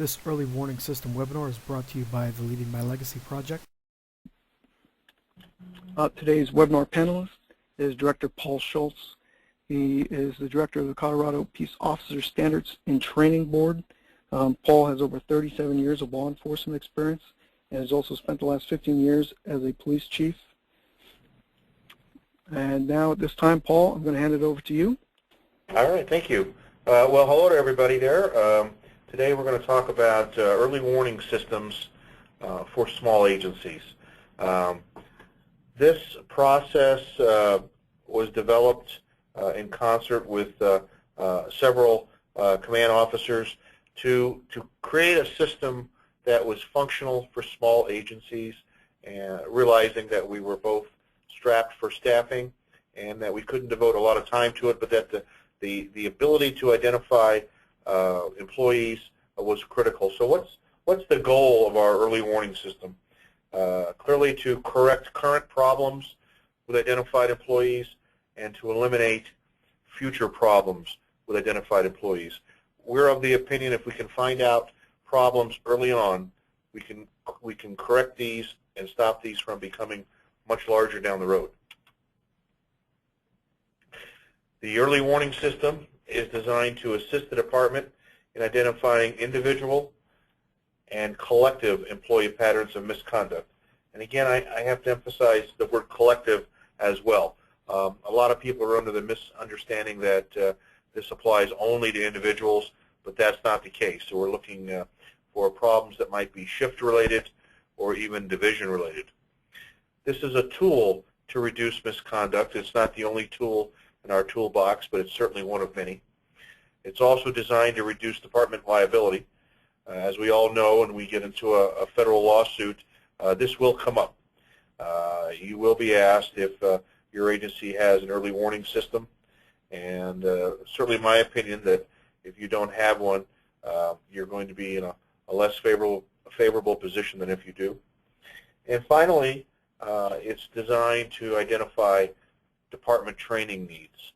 This early warning system webinar is brought to you by the Leading by Legacy project. Today's webinar panelist is Director Paul Schultz. He is the director of the Colorado Peace Officer Standards and Training Board. Paul has over 37 years of law enforcement experience and has also spent the last 15 years as a police chief. And now at this time, Paul, I'm going to hand it over to you. All right, thank you. Well, hello to everybody there. Today we're going to talk about early warning systems for small agencies. This process was developed in concert with several command officers to create a system that was functional for small agencies, and realizing that we were both strapped for staffing and that we couldn't devote a lot of time to it, but that the ability to identify employees was critical. So what's the goal of our early warning system? Clearly to correct current problems with identified employees and to eliminate future problems with identified employees. We're of the opinion if we can find out problems early on, we can correct these and stop these from becoming much larger down the road. The early warning system is designed to assist the department in identifying individual and collective employee patterns of misconduct. And again, I have to emphasize the word collective as well. A lot of people are under the misunderstanding that this applies only to individuals, but that's not the case. So we're looking for problems that might be shift-related or even division-related. This is a tool to reduce misconduct. It's not the only tool in our toolbox, but it's certainly one of many. It's also designed to reduce department liability. As we all know, when we get into a federal lawsuit, this will come up. You will be asked if your agency has an early warning system, and certainly my opinion that if you don't have one, you're going to be in a less favorable position than if you do. And finally, it's designed to identify department training needs.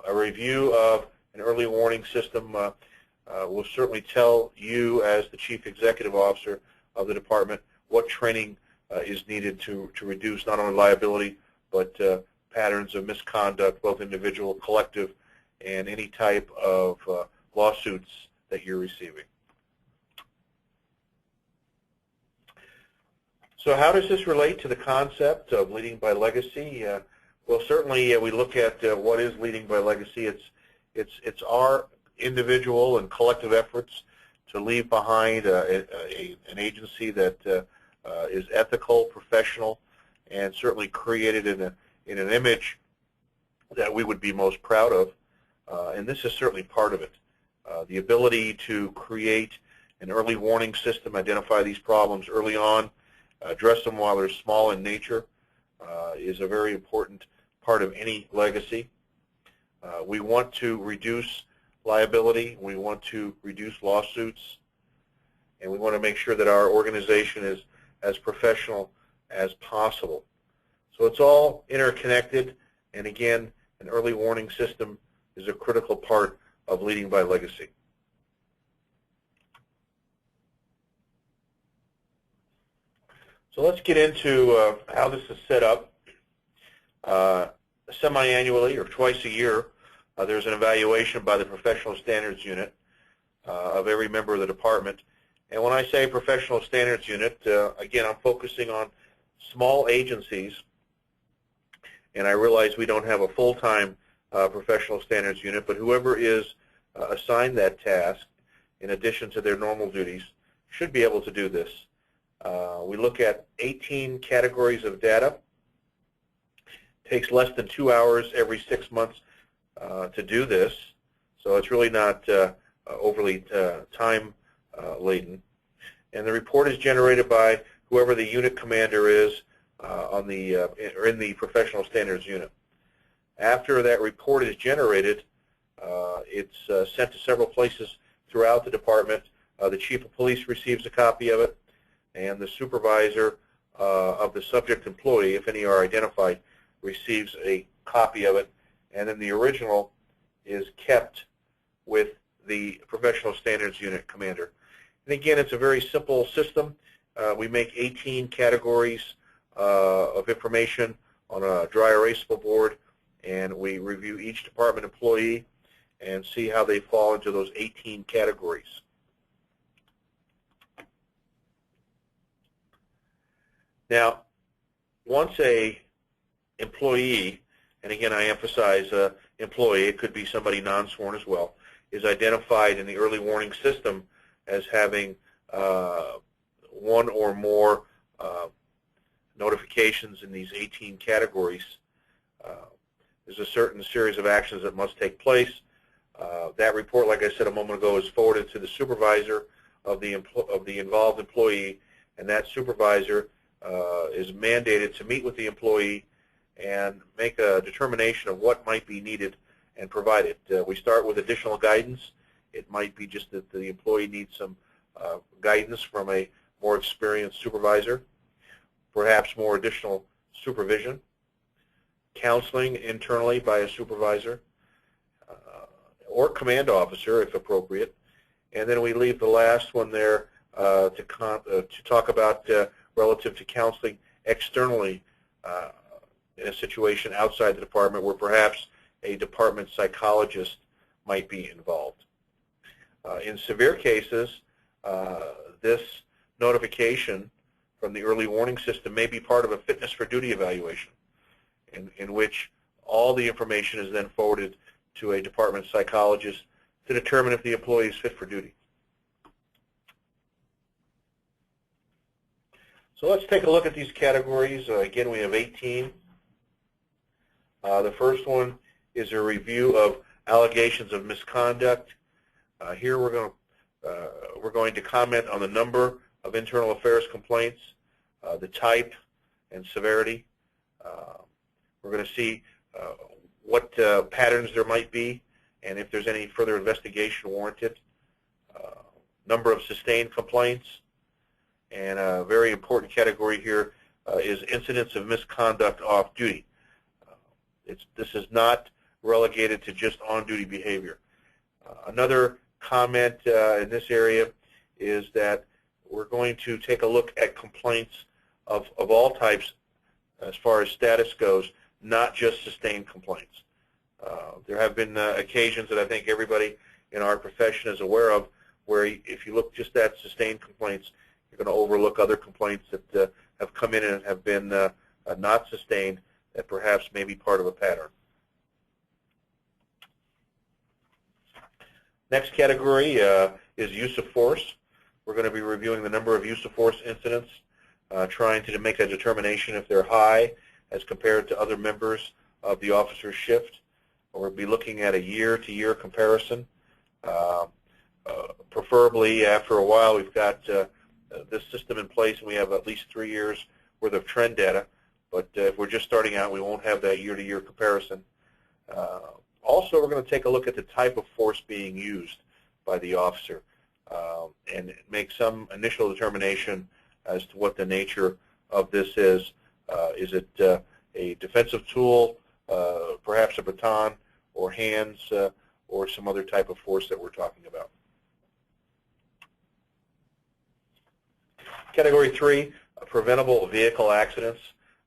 A review of an early warning system will certainly tell you as the Chief Executive Officer of the department what training is needed to reduce not only liability but patterns of misconduct, both individual, collective, and any type of lawsuits that you're receiving. So how does this relate to the concept of leading by legacy? Well, certainly we look at what is leading by legacy. It's our individual and collective efforts to leave behind an agency that is ethical, professional, and certainly created in an image that we would be most proud of. And this is certainly part of it. The ability to create an early warning system, identify these problems early on, address them while they're small in nature, is a very important part of any legacy. We want to reduce liability, we want to reduce lawsuits, and we want to make sure that our organization is as professional as possible. So it's all interconnected, and again, an early warning system is a critical part of leading by legacy. So let's get into how this is set up. Semi-annually or twice a year, there's an evaluation by the Professional Standards Unit of every member of the department. And when I say Professional Standards Unit, again, I'm focusing on small agencies, and I realize we don't have a full-time Professional Standards Unit, but whoever is assigned that task, in addition to their normal duties, should be able to do this. We look at 18 categories of data. It takes less than 2 hours every 6 months to do this, so it's really not overly time laden. And the report is generated by whoever the unit commander is in the Professional Standards Unit. After that report is generated, it's sent to several places throughout the department. The Chief of Police receives a copy of it, and the supervisor of the subject employee, if any are identified, receives a copy of it, and then the original is kept with the Professional Standards Unit commander. And again, it's a very simple system. We make 18 categories of information on a dry erasable board, and we review each department employee and see how they fall into those 18 categories. Now, once a employee, and again I emphasize employee, it could be somebody non-sworn as well, is identified in the early warning system as having one or more notifications in these 18 categories, there's a certain series of actions that must take place. That report, like I said a moment ago, is forwarded to the supervisor of the involved employee, and that supervisor is mandated to meet with the employee and make a determination of what might be needed and provided. We start with additional guidance. It might be just that the employee needs some guidance from a more experienced supervisor, perhaps more additional supervision, counseling internally by a supervisor, or command officer if appropriate. And then we leave the last one there to talk about relative to counseling externally in a situation outside the department where perhaps a department psychologist might be involved. In severe cases, this notification from the early warning system may be part of a fitness for duty evaluation in which all the information is then forwarded to a department psychologist to determine if the employee is fit for duty. So let's take a look at these categories. Again, we have 18. The first one is a review of allegations of misconduct. Here we're going to comment on the number of internal affairs complaints, the type and severity. We're going to see what patterns there might be and if there's any further investigation warranted. Number of sustained complaints. And a very important category here is incidents of misconduct off duty. This is not relegated to just on-duty behavior. Another comment in this area is that we're going to take a look at complaints of all types as far as status goes, not just sustained complaints. There have been occasions that I think everybody in our profession is aware of where if you look just at sustained complaints, you're going to overlook other complaints that have come in and have been not sustained that perhaps may be part of a pattern. Next category is use of force. We're going to be reviewing the number of use of force incidents, trying to make a determination if they're high as compared to other members of the officer's shift. We'll be looking at a year-to-year comparison. Preferably, after a while, we've got this system in place and we have at least 3 years worth of trend data. But if we're just starting out, we won't have that year-to-year comparison. Also, we're going to take a look at the type of force being used by the officer and make some initial determination as to what the nature of this is. Is it a defensive tool, perhaps a baton, or hands, or some other type of force that we're talking about? Category 3, preventable vehicle accidents.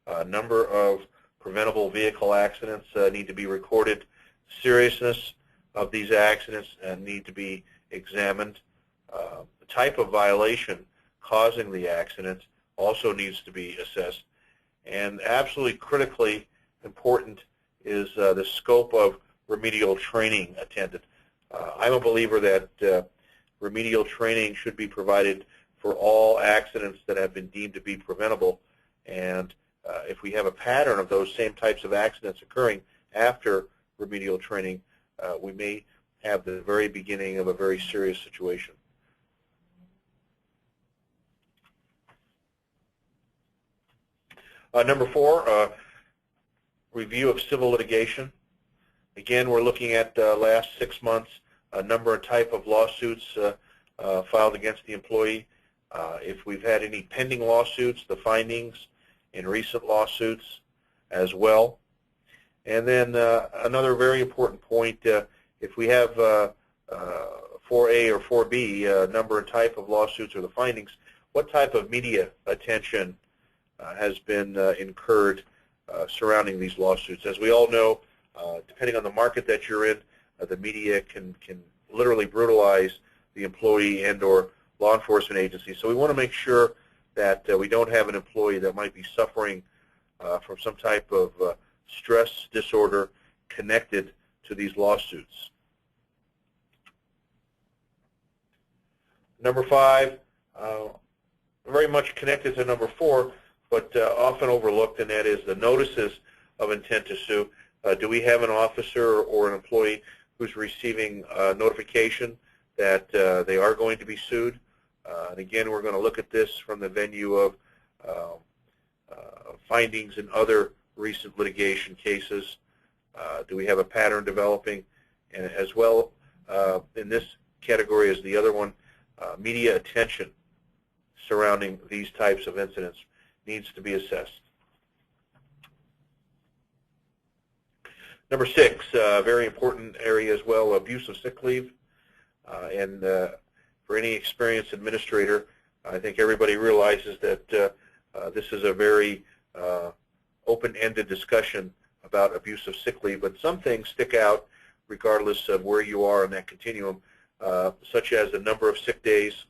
A number of preventable vehicle accidents need to be recorded. Seriousness of these accidents need to be examined. The type of violation causing the accident also needs to be assessed. And absolutely critically important is the scope of remedial training attended. I'm a believer that remedial training should be provided for all accidents that have been deemed to be preventable. And if we have a pattern of those same types of accidents occurring after remedial training, we may have the very beginning of a very serious situation. Number 4, review of civil litigation. Again, we're looking at last 6 months, a number and type of lawsuits filed against the employee. If we've had any pending lawsuits, the findings in recent lawsuits as well. And then another very important point, if we have 4A or 4B, number and type of lawsuits or the findings, what type of media attention has been incurred surrounding these lawsuits? As we all know, depending on the market that you're in, the media can literally brutalize the employee and or law enforcement agency. So we want to make sure that we don't have an employee that might be suffering from some type of stress disorder connected to these lawsuits. Number 5, very much connected to number 4, but often overlooked, and that is the notices of intent to sue. Do we have an officer or an employee who's receiving notification that they are going to be sued? And again, we're going to look at this from the venue of findings in other recent litigation cases. Do we have a pattern developing? And as well, in this category as the other one, media attention surrounding these types of incidents needs to be assessed. Number 6, very important area as well, abuse of sick leave. And for any experienced administrator, I think everybody realizes that this is a very open-ended discussion about abuse of sick leave, but some things stick out regardless of where you are in that continuum, such as the number of sick days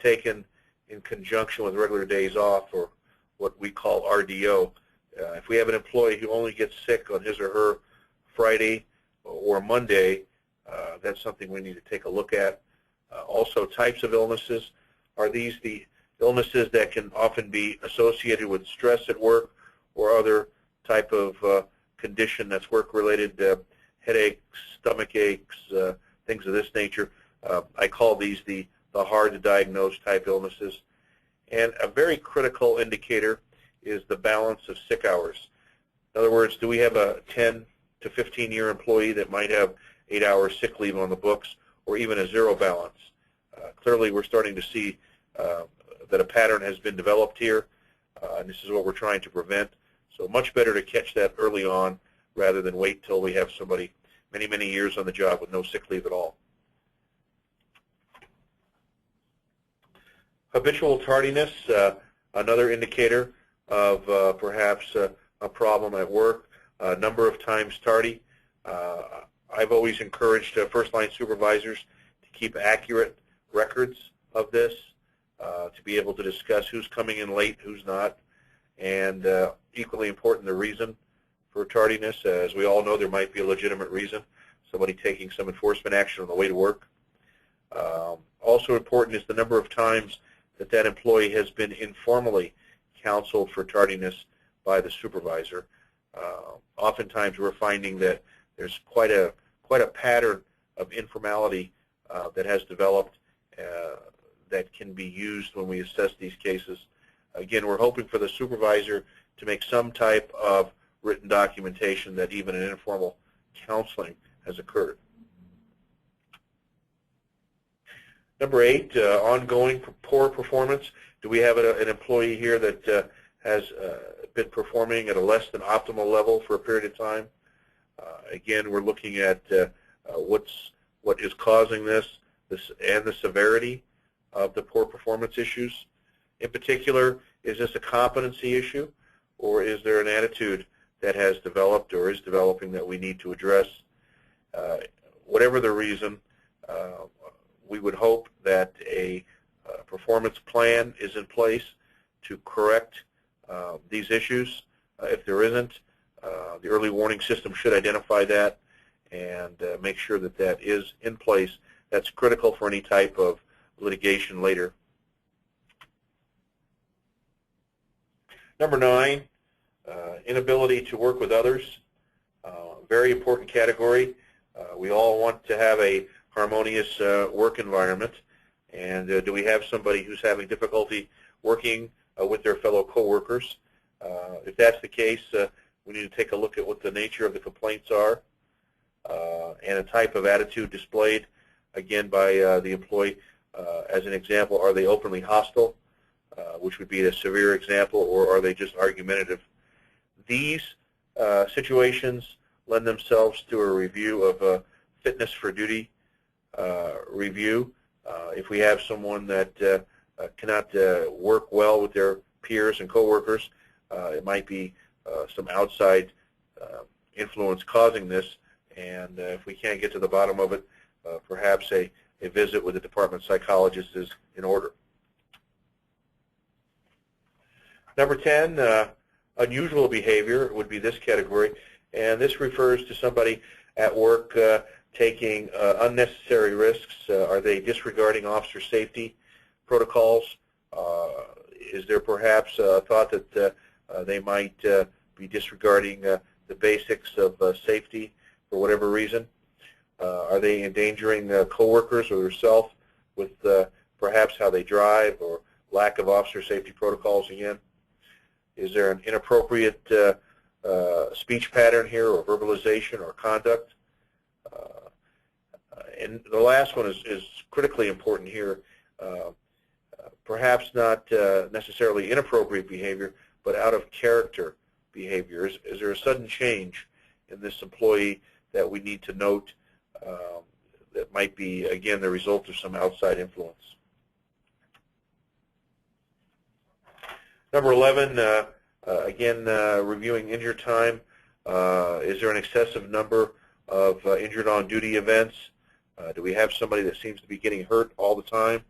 taken in conjunction with regular days off, or what we call RDO. If we have an employee who only gets sick on his or her Friday or Monday, that's something we need to take a look at. Also, types of illnesses. Are these the illnesses that can often be associated with stress at work or other type of condition that's work-related, headaches, stomach aches, things of this nature? I call these the hard-to-diagnose type illnesses. And a very critical indicator is the balance of sick hours. In other words, do we have a 10 to 15-year employee that might have 8 hours sick leave on the books, or even a zero balance? Clearly, we're starting to see that a pattern has been developed here, and this is what we're trying to prevent. So much better to catch that early on rather than wait till we have somebody many, many years on the job with no sick leave at all. Habitual tardiness, another indicator of perhaps a problem at work. Number of times tardy. I've always encouraged first-line supervisors to keep accurate records of this, to be able to discuss who's coming in late, who's not, and equally important, the reason for tardiness. As we all know, there might be a legitimate reason, somebody taking some enforcement action on the way to work. Also important is the number of times that that employee has been informally counseled for tardiness by the supervisor. Oftentimes we're finding that there's quite a pattern of informality that has developed that can be used when we assess these cases. Again, we're hoping for the supervisor to make some type of written documentation that even an informal counseling has occurred. Number 8, ongoing poor performance. Do we have an employee here that has been performing at a less than optimal level for a period of time? Again, we're looking at what is causing this and the severity of the poor performance issues. In particular, is this a competency issue, or is there an attitude that has developed or is developing that we need to address? Whatever the reason, we would hope that a performance plan is in place to correct these issues. If there isn't, the early warning system should identify that and make sure that that is in place. That's critical for any type of litigation later. Number 9, inability to work with others. Very important category. We all want to have a harmonious work environment, and do we have somebody who's having difficulty working with their fellow coworkers? If that's the case, we need to take a look at what the nature of the complaints are and a type of attitude displayed, again, by the employee. As an example, are they openly hostile, which would be a severe example, or are they just argumentative? These situations lend themselves to a review of fitness for duty. review. If we have someone that cannot work well with their peers and coworkers, it might be some outside influence causing this, and if we can't get to the bottom of it, perhaps a visit with the department psychologist is in order. Number 10, unusual behavior would be this category, and this refers to somebody at work taking unnecessary risks. Are they disregarding officer safety protocols? Is there perhaps a thought that they might be disregarding the basics of safety for whatever reason? Are they endangering coworkers or themselves with perhaps how they drive or lack of officer safety protocols again? Is there an inappropriate speech pattern here, or verbalization, or conduct? And the last one is critically important here. Perhaps not necessarily inappropriate behavior, but out of character behavior. Is there a sudden change in this employee that we need to note that might be, again, the result of some outside influence? Number 11, again, reviewing injured time. Is there an excessive number of injured on-duty events? Do we have somebody that seems to be getting hurt all the time?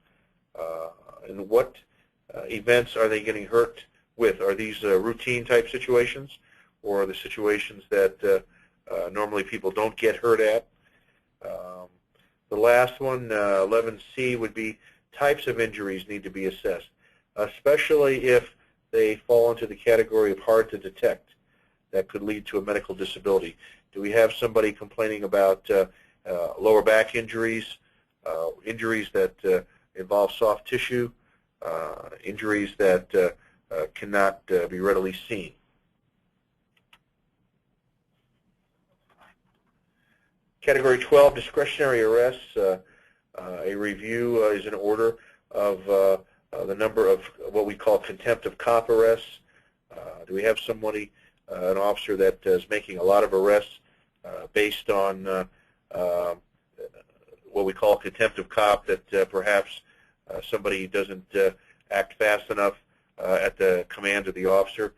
And what events are they getting hurt with? Are these routine type situations, or are the situations that normally people don't get hurt at? The last one, 11C, would be types of injuries need to be assessed, especially if they fall into the category of hard to detect that could lead to a medical disability. Do we have somebody complaining about lower back injuries, injuries that involve soft tissue, injuries that cannot be readily seen? Category 12, discretionary arrests. A review is in order of the number of what we call contempt of cop arrests. Do we have somebody, an officer that is making a lot of arrests based on what we call contempt of cop, that perhaps somebody doesn't act fast enough at the command of the officer?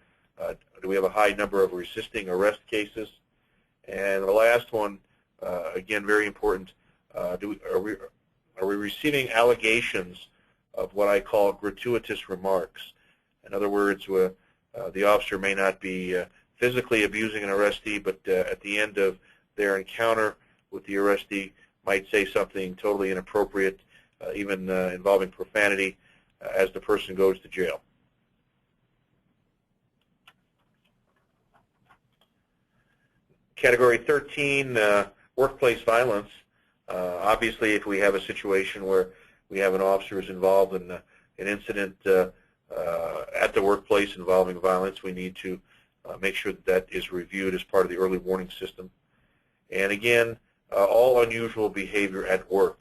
Do we have a high number of resisting arrest cases? And the last one, again, very important, are we receiving allegations of what I call gratuitous remarks? In other words, the officer may not be physically abusing an arrestee, but at the end of their encounter with the arrestee might say something totally inappropriate, even involving profanity, as the person goes to jail. Category 13, workplace violence. Obviously, if we have a situation where we have an officer who's involved in an incident at the workplace involving violence, we need to make sure that is reviewed as part of the early warning system. And again, all unusual behavior at work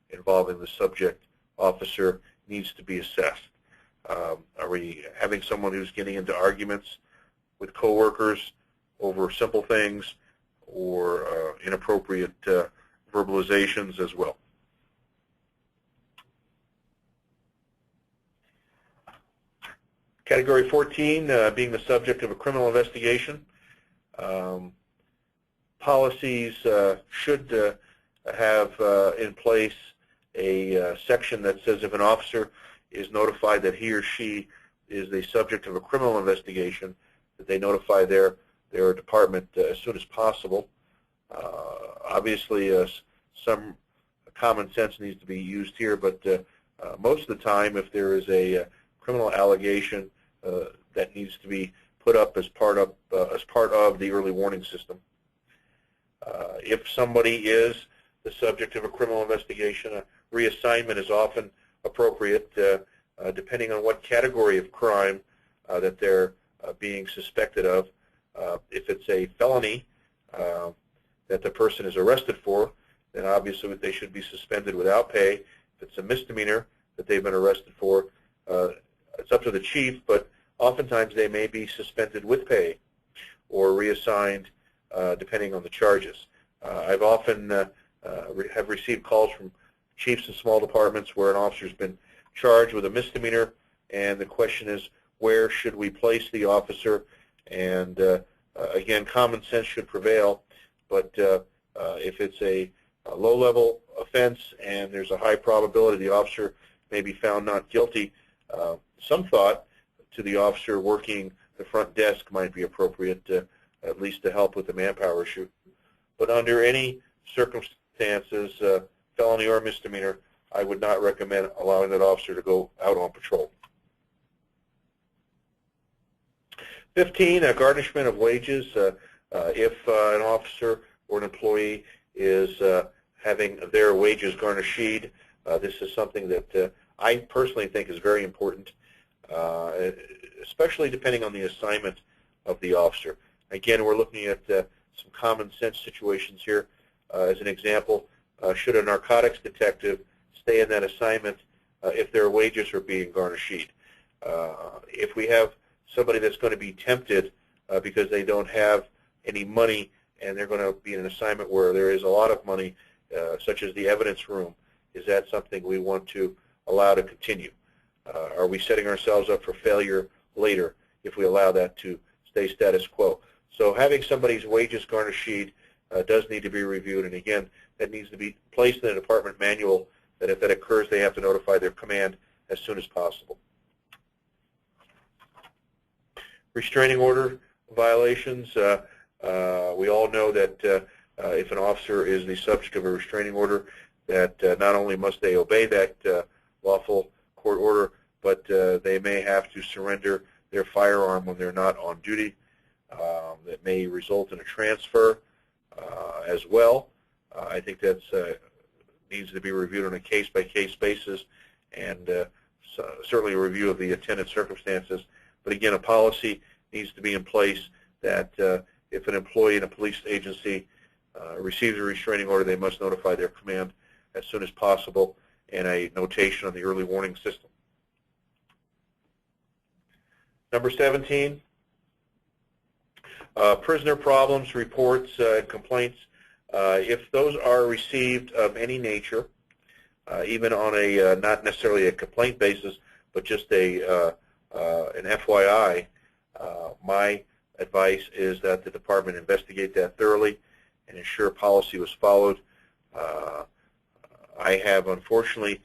involving the subject officer needs to be assessed. Are we having someone who's getting into arguments with coworkers over simple things, or inappropriate verbalizations as well? Category 14, being the subject of a criminal investigation. Policies should have in place a section that says if an officer is notified that he or she is the subject of a criminal investigation, that they notify their department as soon as possible. Obviously, some common sense needs to be used here, but most of the time, if there is a criminal allegation that needs to be put up as part of the early warning system. If somebody is the subject of a criminal investigation, a reassignment is often appropriate, depending on what category of crime that they're being suspected of. If it's a felony that the person is arrested for, then obviously they should be suspended without pay. If it's a misdemeanor that they've been arrested for, it's up to the chief, but oftentimes they may be suspended with pay or reassigned depending on the charges. I've often have received calls from chiefs in small departments where an officer's been charged with a misdemeanor, and the question is, where should we place the officer? And again, common sense should prevail, but if it's a low-level offense and there's a high probability the officer may be found not guilty, some thought to the officer working the front desk might be appropriate, at least to help with the manpower issue. But under any circumstances, felony or misdemeanor, I would not recommend allowing that officer to go out on patrol. 15, garnishment of wages. If an officer or an employee is having their wages garnished, this is something that I personally think is very important, especially depending on the assignment of the officer. Again, we're looking at some common sense situations here. As an example, should a narcotics detective stay in that assignment if their wages are being garnished? If we have somebody that's going to be tempted because they don't have any money and they're going to be in an assignment where there is a lot of money, such as the evidence room, is that something we want to allow to continue? Are we setting ourselves up for failure later if we allow that to stay status quo? So having somebody's wages garnished does need to be reviewed, and again, that needs to be placed in a department manual that if that occurs, they have to notify their command as soon as possible. Restraining order violations. We all know that if an officer is the subject of a restraining order, that not only must they obey that lawful court order, but they may have to surrender their firearm when they're not on duty. That may result in a transfer as well. I think that needs to be reviewed on a case-by-case basis, and certainly a review of the attendant circumstances. But again, a policy needs to be in place that if an employee in a police agency receives a restraining order, they must notify their command as soon as possible, and a notation on the early warning system. Number 17, prisoner problems, reports, and complaints. If those are received of any nature, even on a not necessarily a complaint basis, but just an FYI, my advice is that the department investigate that thoroughly and ensure policy was followed. I have unfortunately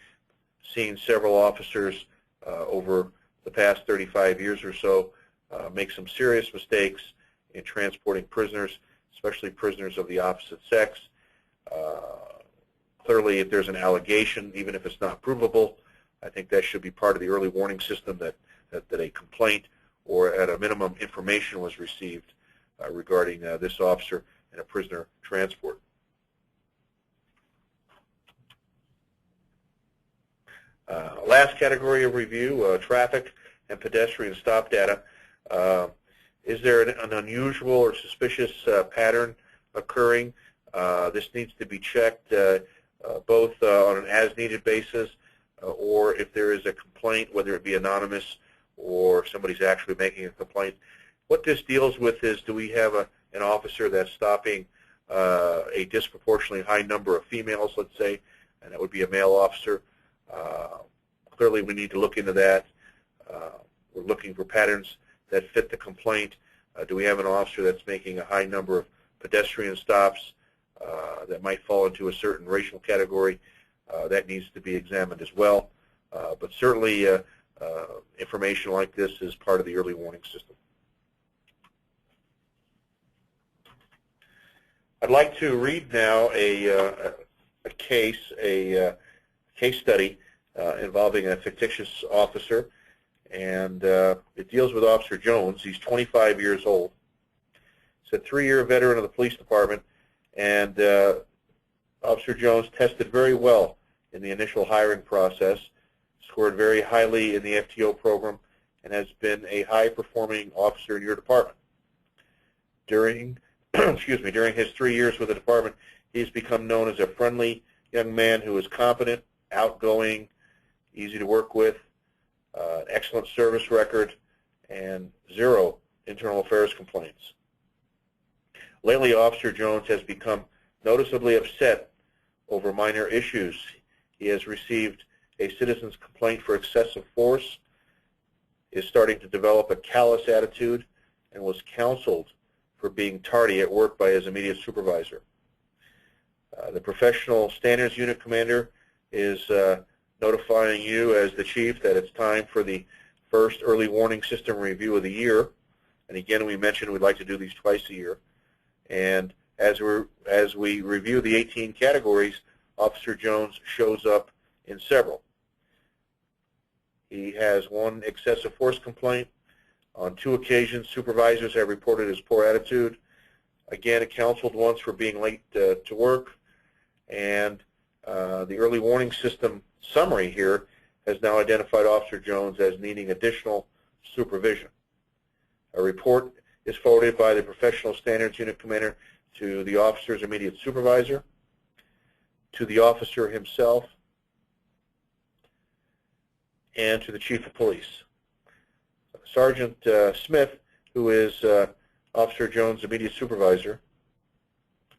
seen several officers over the past 35 years or so make some serious mistakes in transporting prisoners, especially prisoners of the opposite sex. Clearly, if there's an allegation, even if it's not provable, I think that should be part of the early warning system, that a complaint or at a minimum information was received regarding this officer in a prisoner transport. Last category of review, traffic and pedestrian stop data. Is there an unusual or suspicious pattern occurring? This needs to be checked both on an as-needed basis or if there is a complaint, whether it be anonymous or somebody's actually making a complaint. What this deals with is, do we have an officer that's stopping a disproportionately high number of females, let's say, and that would be a male officer. Clearly, we need to look into that. We're looking for patterns that fit the complaint. Do we have an officer that's making a high number of pedestrian stops that might fall into a certain racial category? That needs to be examined as well. But certainly, information like this is part of the early warning system. I'd like to read now a case study involving a fictitious officer, and it deals with Officer Jones. He's 25 years old. He's a 3-year veteran of the police department, and Officer Jones tested very well in the initial hiring process, scored very highly in the FTO program, and has been a high-performing officer in your department. During during his 3 years with the department, he's become known as a friendly young man who is competent, outgoing, easy to work with, excellent service record, and 0 internal affairs complaints. Lately, Officer Jones has become noticeably upset over minor issues. He has received a citizen's complaint for excessive force, is starting to develop a callous attitude, and was counseled for being tardy at work by his immediate supervisor. The Professional Standards Unit Commander is notifying you as the chief that it's time for the first early warning system review of the year. And again, we mentioned we'd like to do these twice a year. And as we review the 18 categories, Officer Jones shows up in several. He has one excessive force complaint. On 2 occasions, supervisors have reported his poor attitude. Again, counseled once for being late to work. And the early warning system summary here has now identified Officer Jones as needing additional supervision. A report is forwarded by the Professional Standards Unit Commander to the officer's immediate supervisor, to the officer himself, and to the Chief of Police. Sergeant Smith, who is Officer Jones' immediate supervisor,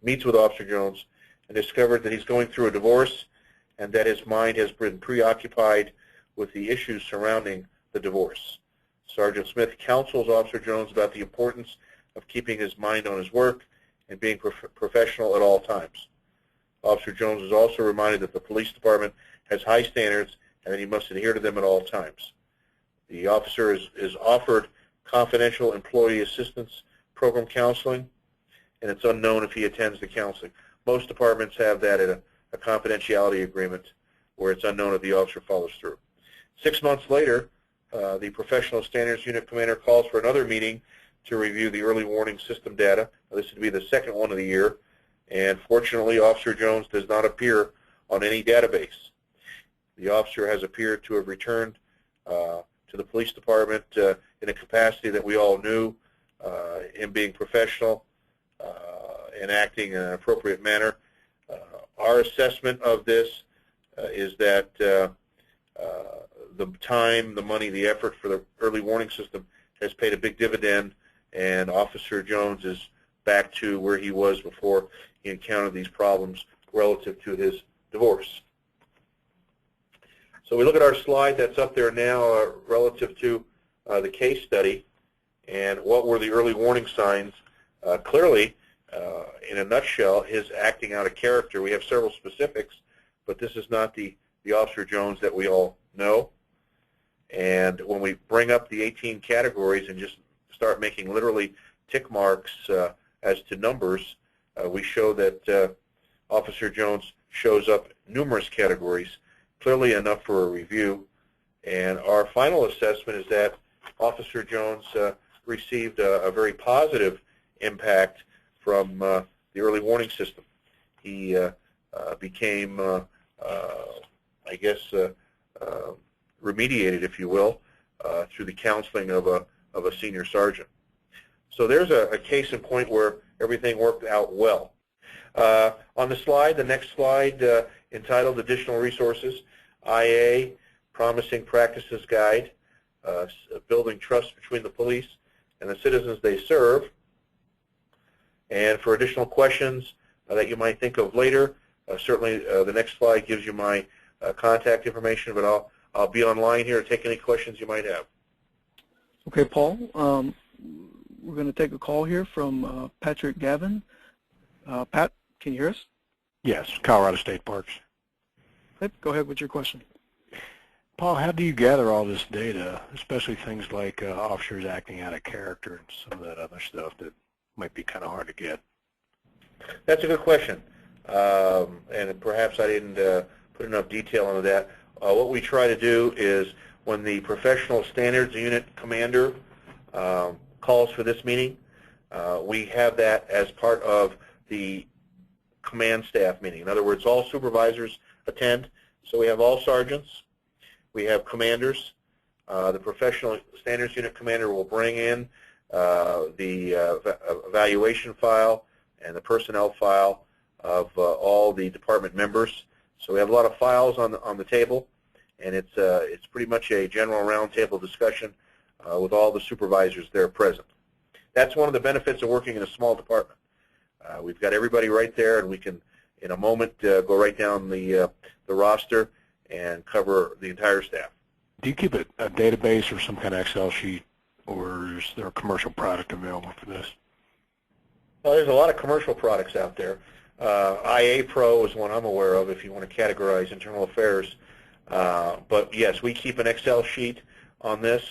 meets with Officer Jones and discovered that he's going through a divorce and that his mind has been preoccupied with the issues surrounding the divorce. Sergeant Smith counsels Officer Jones about the importance of keeping his mind on his work and being professional at all times. Officer Jones is also reminded that the police department has high standards and that he must adhere to them at all times. The officer is offered confidential employee assistance program counseling, and it's unknown if he attends the counseling. Most departments have that in a confidentiality agreement where it's unknown if the officer follows through. 6 months later, the Professional Standards Unit Commander calls for another meeting to review the early warning system data. This would be the second one of the year, and fortunately, Officer Jones does not appear on any database. The officer has appeared to have returned to the police department in a capacity that we all knew, him being professional and acting in an appropriate manner. Our assessment of this is that the time, the money, the effort for the early warning system has paid a big dividend, and Officer Jones is back to where he was before he encountered these problems relative to his divorce. So we look at our slide that's up there now relative to the case study and what were the early warning signs. Clearly, in a nutshell, his acting out of character. We have several specifics, but this is not the Officer Jones that we all know. And when we bring up the 18 categories and just start making literally tick marks as to numbers, we show that Officer Jones shows up numerous categories, clearly enough for a review. And our final assessment is that Officer Jones received a very positive impact from the early warning system. He became, I guess, remediated, if you will, through the counseling of a senior sergeant. So there's a case in point where everything worked out well. On the slide, the next slide, entitled Additional Resources, IA, Promising Practices Guide, Building Trust Between the Police and the Citizens They Serve. And for additional questions that you might think of later, certainly the next slide gives you my contact information, but I'll be online here to take any questions you might have. Okay, Paul, we're going to take a call here from Patrick Gavin. Pat, can you hear us? Yes, Colorado State Parks. Okay, go ahead with your question. Paul, how do you gather all this data, especially things like officers acting out of character and some of that other stuff that might be kind of hard to get? That's a good question, and perhaps I didn't put enough detail into that. What we try to do is when the Professional Standards Unit Commander calls for this meeting, we have that as part of the command staff meeting. In other words, all supervisors attend, so we have all sergeants, we have commanders. The Professional Standards Unit Commander will bring in the evaluation file and the personnel file of all the department members. So we have a lot of files on the table, and it's pretty much a general roundtable discussion with all the supervisors there present. That's one of the benefits of working in a small department. We've got everybody right there, and we can in a moment go right down the roster and cover the entire staff. Do you keep a database or some kind of Excel sheet, or is there a commercial product available for this? Well, there's a lot of commercial products out there. IA Pro is one I'm aware of if you want to categorize internal affairs. But yes, we keep an Excel sheet on this,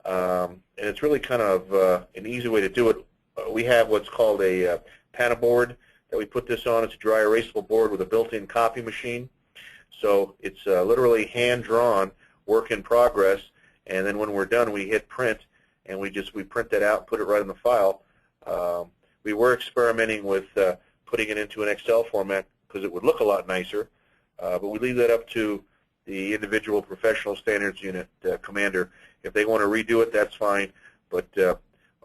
and it's really kind of an easy way to do it. We have what's called a PANA board that we put this on. It's a dry erasable board with a built-in copy machine. So it's literally hand-drawn, work in progress, and then when we're done, we hit print, and we print that out and put it right in the file. We were experimenting with putting it into an Excel format because it would look a lot nicer, but we leave that up to the individual professional standards unit commander. If they want to redo it, that's fine, but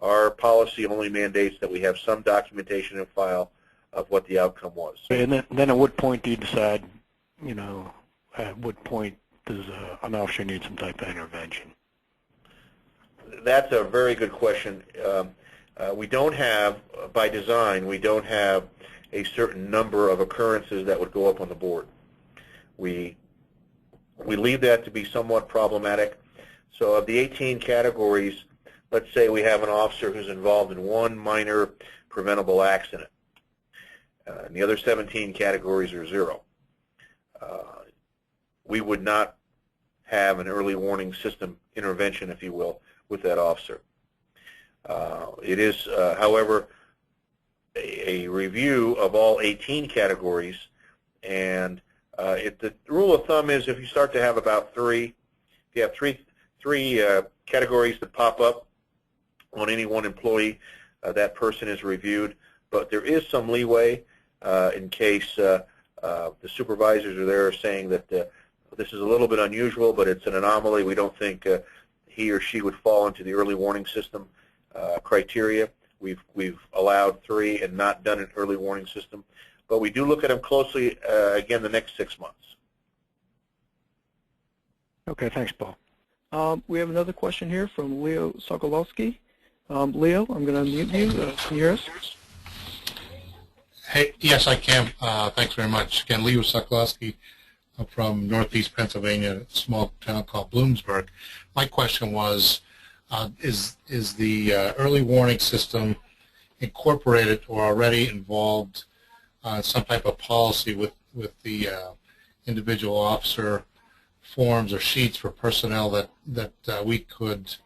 our policy only mandates that we have some documentation in file of what the outcome was. And then at what point do you decide, you know, at what point does an officer need some type of intervention? That's a very good question. We don't have, by design, we don't have a certain number of occurrences that would go up on the board. We leave that to be somewhat problematic. So of the 18 categories, let's say we have an officer who's involved in one minor preventable accident. And the other 17 categories are 0. We would not have an early warning system intervention, if you will, with that officer. It is, however, a review of all 18 categories, and the rule of thumb is if you start to have about 3, if you have three categories that pop up on any one employee, that person is reviewed. But there is some leeway in case the supervisors are there saying that this is a little bit unusual, but it's an anomaly. We don't think he or she would fall into the early warning system criteria. We've allowed 3 and not done an early warning system, but we do look at them closely again the next 6 months. Okay, thanks, Paul. We have another question here from Leo Sokolowski. Leo, I'm going to unmute you. Can you hear us? Hey, yes, I can. Thanks very much. Again, Leo Sokolowski from Northeast Pennsylvania, a small town called Bloomsburg. My question was, is the early warning system incorporated or already involved some type of policy with the individual officer forms or sheets for personnel that we could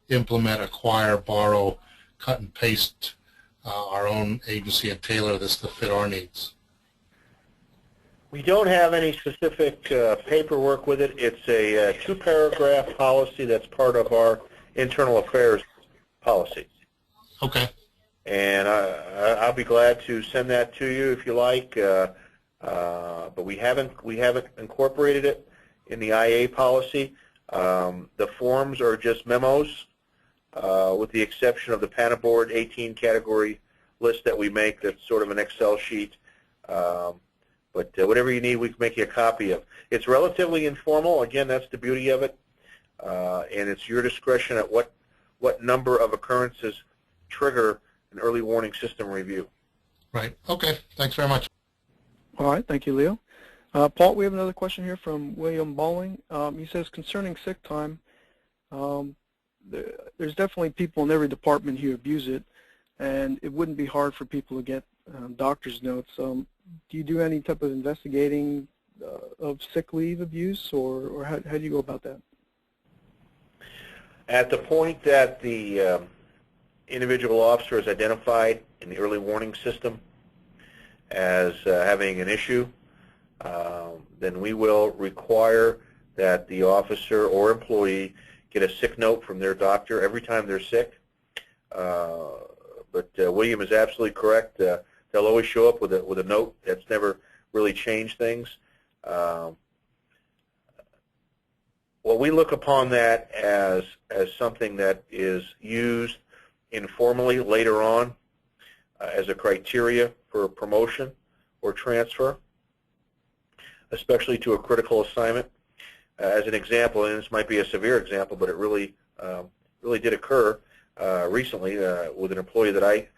implement, acquire, borrow, cut and paste our own agency and tailor this to fit our needs? We don't have any specific paperwork with it. It's a 2-paragraph policy that's part of our internal affairs policy. Okay. And I'll be glad to send that to you if you like. But we haven't incorporated it in the IA policy. The forms are just memos, with the exception of the PANA board 18 category list that we make. That's sort of an Excel sheet. But whatever you need, we can make you a copy of. It's relatively informal. Again, that's the beauty of it. And it's your discretion at what number of occurrences trigger an early warning system review. Right. Okay. Thanks very much. All right. Thank you, Leo. Paul, we have another question here from William Balling. He says, concerning sick time, there's definitely people in every department who abuse it, and it wouldn't be hard for people to get doctor's notes. Do you do any type of investigating of sick leave abuse, or how do you go about that? At the point that the individual officer is identified in the early warning system as having an issue, then we will require that the officer or employee get a sick note from their doctor every time they're sick. But William is absolutely correct. They'll always show up with a note. That's never really changed things. Well, we look upon that as something that is used informally later on as a criteria for promotion or transfer, especially to a critical assignment. As an example, and this might be a severe example, but it really did occur recently with an employee that I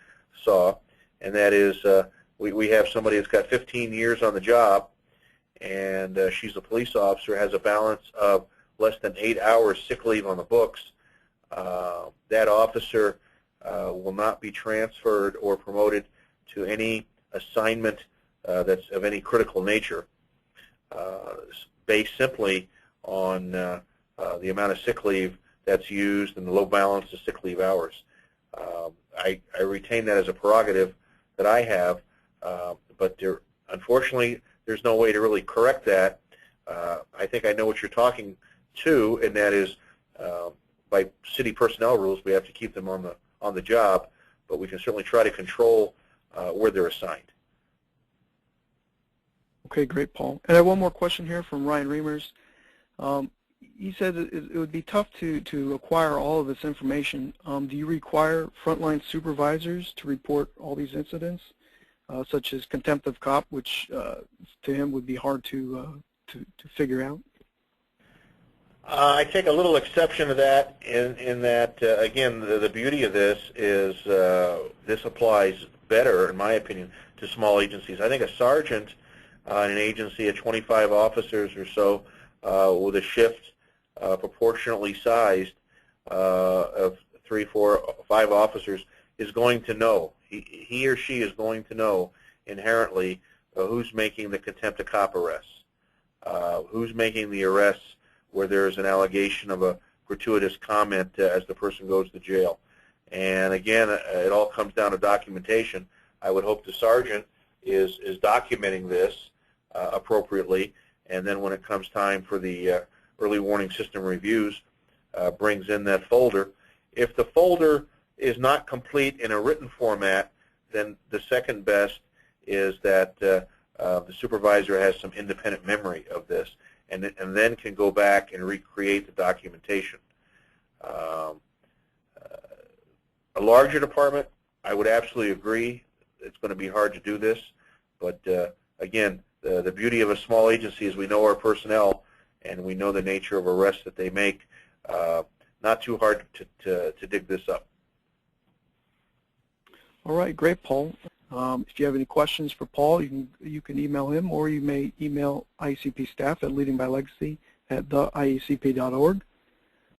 saw, and that is we have somebody that's got 15 years on the job, and she's a police officer, has a balance of less than 8 hours sick leave on the books. That officer will not be transferred or promoted to any assignment that's of any critical nature, based simply on the amount of sick leave that's used and the low balance of sick leave hours. I retain that as a prerogative that I have, but unfortunately, there's no way to really correct that. I think I know what you're talking to, and that is by city personnel rules, we have to keep them on the job, but we can certainly try to control where they're assigned. Okay, great, Paul. And I have one more question here from Ryan Reimers. He said it would be tough to acquire all of this information. Do you require frontline supervisors to report all these incidents, such as contempt of cop, which to him would be hard to figure out? I take a little exception to that in that, again, the beauty of this is this applies better, in my opinion, to small agencies. I think a sergeant in an agency of 25 officers or so with a shift proportionately sized of 3, 4, 5 officers is going to know. He or she is going to know inherently who's making the contempt of cop arrests, who's making the arrests where there's an allegation of a gratuitous comment as the person goes to jail. And again, it all comes down to documentation. I would hope the sergeant is documenting this appropriately, and then when it comes time for the early warning system reviews, brings in that folder. If the folder is not complete in a written format, then the second best is that the supervisor has some independent memory of this, and then can go back and recreate the documentation. A larger department, I would absolutely agree. It's going to be hard to do this, but again, the beauty of a small agency is we know our personnel and we know the nature of arrests that they make. Not too hard to dig this up. All right, great, Paul. If you have any questions for Paul, you can email him, or you may email IACP staff at leadingbylegacy@theiacp.org.